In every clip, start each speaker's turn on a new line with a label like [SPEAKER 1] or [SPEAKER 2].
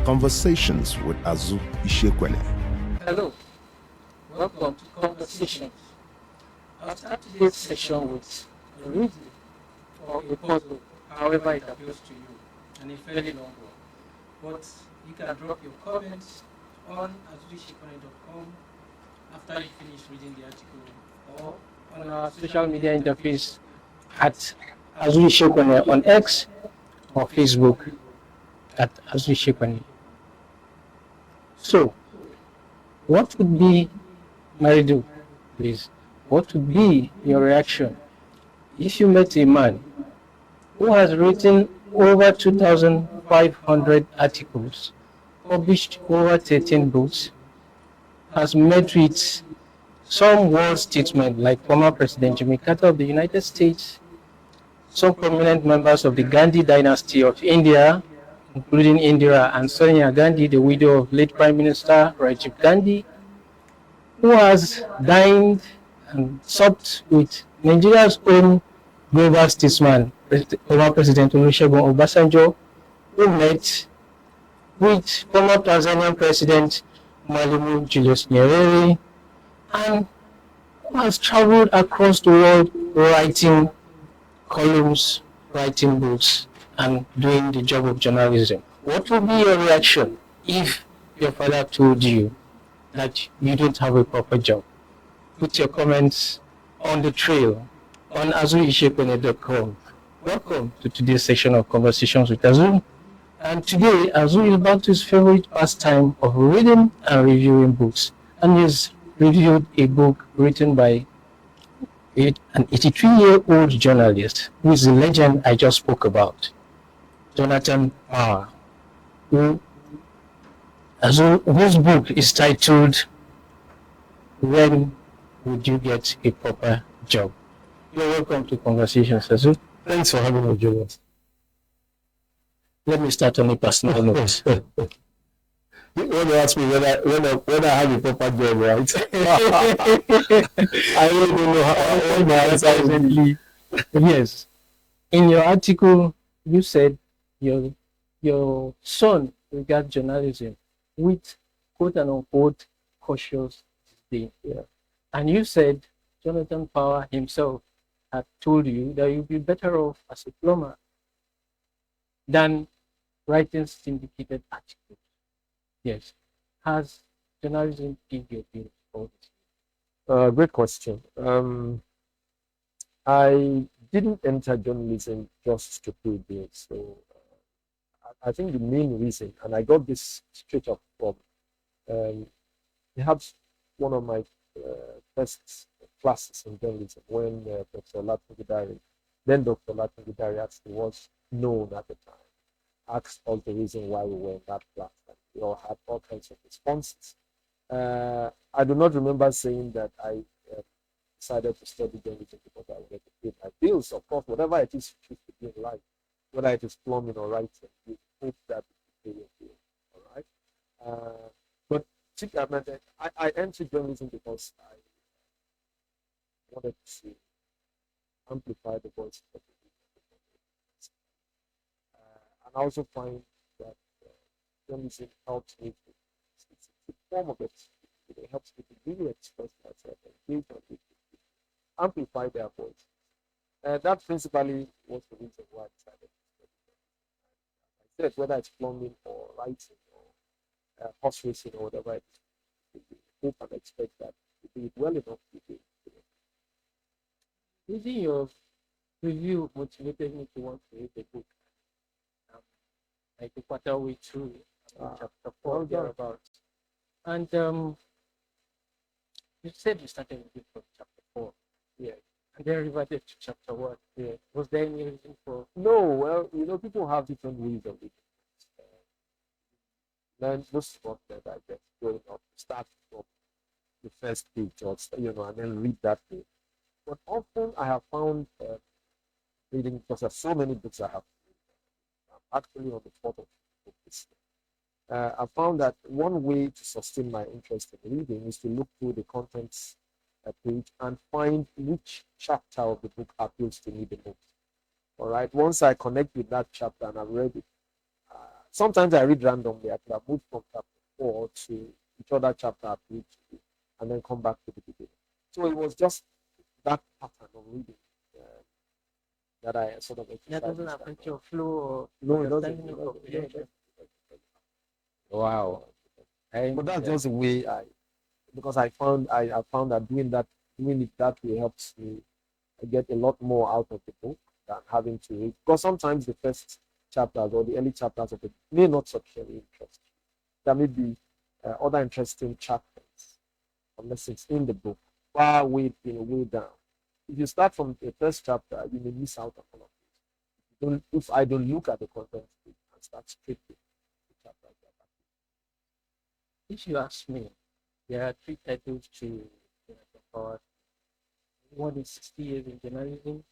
[SPEAKER 1] Conversations with Azu Ishekwele.
[SPEAKER 2] Hello, welcome to Conversations. I'll start today's session with a reading or a puzzle, however it appeals to you, and a fairly long one. But you can drop your comments on azulishekone.com after you finish reading the article, or on our social media interface at Azulishekone on X or Facebook at Azulishekone. So, what would be, Maridu, please, what would be your reaction if you met a man who has written over 2,500 articles, published over 13 books, has met with some world statesmen like former President Jimmy Carter of the United States, some prominent members of the Gandhi dynasty of India, including Indira and Sonia Gandhi, the widow of late Prime Minister Rajiv Gandhi, who has dined and supped with Nigeria's own global statesman, former President Olusegun Obasanjo, who met with former Tanzanian President Julius Nyerere, and who has traveled across the world writing columns, writing books, and doing the job of journalism. What would be your reaction if your father told you that you don't have a proper job? Put your comments on the trail on azulishekone.com. Welcome to today's session of Conversations with Azu. And today, Azu is back to his favorite pastime of reading and reviewing books. And he's reviewed a book written by an 83-year-old journalist who is the legend I just spoke about, Jonathan Power, whose book is titled When Would You Get a Proper Job? You're welcome to Conversations, Azu.
[SPEAKER 3] Thanks for having me, Julius.
[SPEAKER 2] Let me start on a personal note.
[SPEAKER 3] You want to ask me whether I have a proper job, right? I really don't know how my answer is.
[SPEAKER 2] Yes. In your article, you said your son regards journalism with quote and unquote cautious disdain.
[SPEAKER 3] Yeah.
[SPEAKER 2] And you said Jonathan Power himself had told you that you'd be better off as a plumber than writing syndicated articles. Yes. Has journalism paid your bills for this?
[SPEAKER 3] Great question. I didn't enter journalism just to pay bills. So I think the main reason, and I got this straight up from perhaps one of my first classes in journalism when Dr. Latungidari, then Dr. Latungidari actually was known at the time, asked us the reason why we were in that class, and we all had all kinds of responses. I do not remember saying that I decided to study journalism because I wanted to pay my bills. Of course, whatever it is you choose to do in life, whether it is plumbing or writing, you hope that you pay your bills. All right. But I entered journalism because I wanted to amplify the voice of the people. And I also find that journalism helps me to, it's a form of it. It helps me to really express myself, engage on people, amplify their voice. And that principally was the reason why I decided to study journalism. I said, whether it's plumbing or writing or horse racing or whatever it is, we hope and expect that to do it well enough to do it.
[SPEAKER 2] Reading your review motivated me to want to read the book. Like a quarter way through chapter 4 thereabouts. And you said you started reading from chapter 4.
[SPEAKER 3] Yeah.
[SPEAKER 2] And then reverted to chapter 1.
[SPEAKER 3] Yeah.
[SPEAKER 2] Was there any reason for?
[SPEAKER 3] No, well, people have different ways of reading. Then most of them I get going up, start from the first page or and then read that page. But often I have found reading, because there are so many books I have to read. I'm actually on the fourth of book this year. I found that one way to sustain my interest in reading is to look through the contents page and find which chapter of the book appeals to me the most. All right. Once I connect with that chapter and I've read it, sometimes I read randomly. I could have moved from chapter 4 to each other chapter I read to, and then come back to the beginning. So it was just that pattern of reading that I sort of
[SPEAKER 2] That doesn't affect your flow or
[SPEAKER 3] no, it doesn't.
[SPEAKER 2] understanding of comprehension.
[SPEAKER 3] Wow. But that's just the way because I found that doing it that way helps me get a lot more out of the book than having to read. Because sometimes the first chapters or the early chapters of it may not sufficiently interest you. There may be other interesting chapters or lessons in the book far way down. If you start from the first chapter, you may miss out on all of it. If I don't look at the content and start straight with the chapter.
[SPEAKER 2] If you ask me, there are 3 titles to power. One is 60 years in journalism.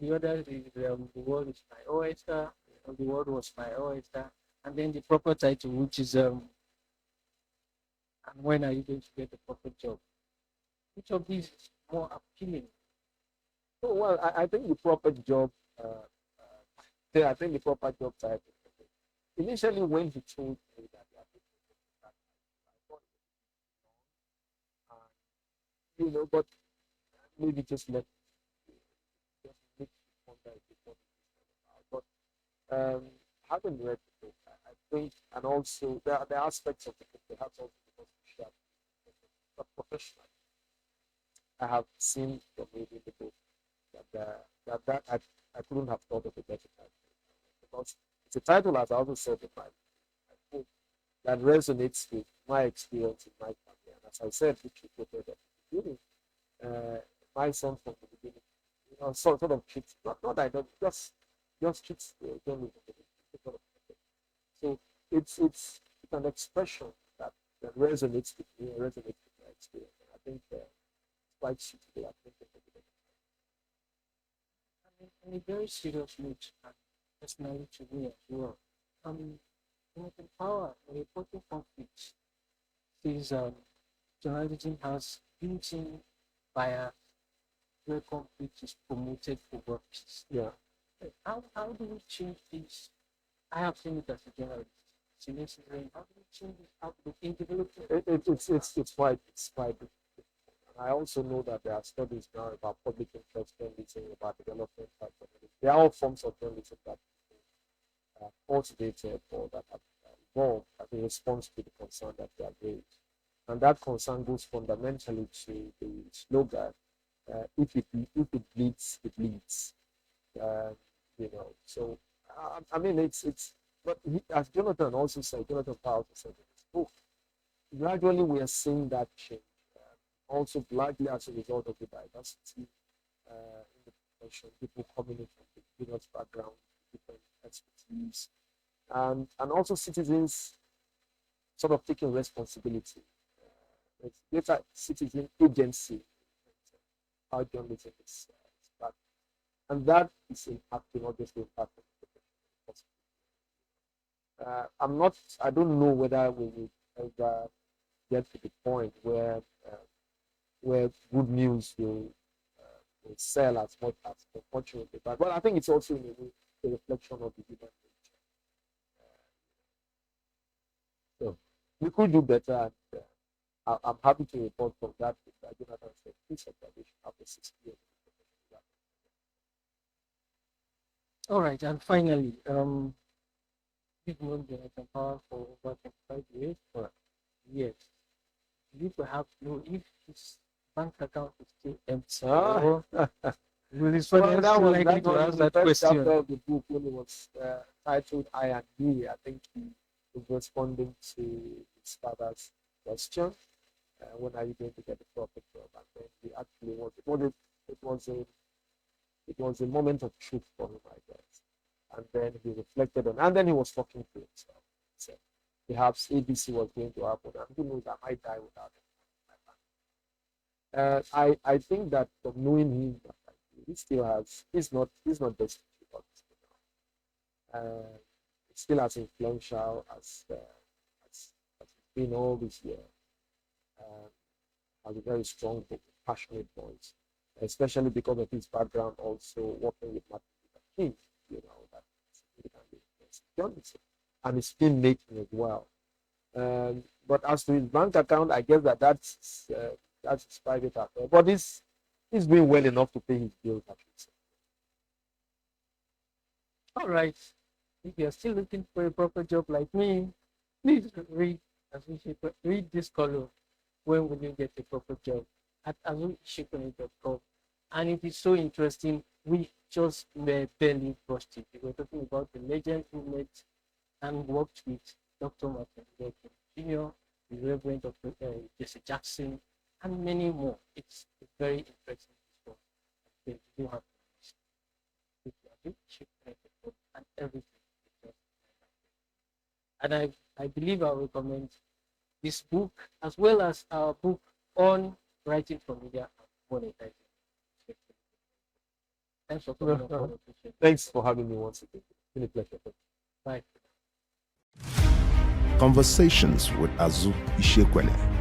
[SPEAKER 2] The other is the world is my oyster. The world was my oyster. And then the proper title, which is and when are you going to get the proper job? Which of these is more appealing?
[SPEAKER 3] Oh, well, I think the proper job. I think the proper job title. Initially, when he told me that but maybe just let just make you wonder a bit what it is about. But having read the book, I think, and also there are aspects of the book perhaps also because we share, but professionally, I have seen from reading the book that I couldn't have thought of a better title because it's a title, as I also said in my book, that resonates with my experience in my family. And as I said, which you quoted at the beginning, my son from the beginning, sort of treats, not I don't, just treats them. So it's an expression that resonates with me, resonates with my experience. And I think it's quite suitable. I think
[SPEAKER 2] On a very serious note, and personally to me as well, in power, reporting conflicts says journalism has built-in bias where conflict is promoted over peace.
[SPEAKER 3] yeah.
[SPEAKER 2] How do we change this? I have seen it as a journalist. Senior citizen, how do we change this? How do we develop
[SPEAKER 3] It's quite difficult. I also know that there are studies now about public interest journalism, about development type journalism. There are all forms of journalism that are cultivated or that have evolved as a response to the concern that they are raised. And that concern goes fundamentally to the slogan, if it bleeds, it leads. So I mean, but as Jonathan also said, Jonathan Powell said in his book, gradually we are seeing that change. Also, largely as a result of the diversity in the profession, people coming in from diverse backgrounds, different expertise, and also citizens sort of taking responsibility. It's greater citizen agency, how journalism is back. And that is impacting, obviously, impacting the I don't know whether we will ever get to the point where good news will sell as much as unfortunately. But I think it's also in a way a reflection of the human nature. So we could do better. And, I'm happy to report from that. Jonathan said, please observation after 6 years.
[SPEAKER 2] All right, and finally, we've known Jonathan Power for over 25 years, but yes, you perhaps know if his bank account is still empty. Will his
[SPEAKER 3] Well,
[SPEAKER 2] finance still likely to ask that question?
[SPEAKER 3] Chapter of the book when it was titled I and Me, I think he was responding to his father's question, when are you going to get the proper job? And then he actually it was a moment of truth for him, I guess. And then he reflected on, and then he was talking to himself. He said, perhaps ABC was going to happen, and who knows, I might die without it. I think that from knowing him, he still has, he's not destitute, he's still as influential as he's been all this year. Has a very strong, passionate voice, especially because of his background also working with Martin Luther King, that significantly influenced journalism. and his film making as well. But as to his bank account, I guess that's his private account. But he's doing well enough to pay his bills at least.
[SPEAKER 2] All right. If you're still looking for a proper job like me, please read this column. When will you get a proper job? At azulishekone.com. And it is so interesting. We just barely brushed it. We were talking about the legend who met and worked with Dr. Martin Luther King Jr., the Reverend Dr. Jesse Jackson, and many more. It's a very interesting story. You have and everything. And I believe I'll recommend this book as well as our book on writing for media and monetizing. Thanks for coming on.
[SPEAKER 3] Thanks for having me once again. It's been a pleasure.
[SPEAKER 2] Bye.
[SPEAKER 1] Conversations with Azu Ishekwele.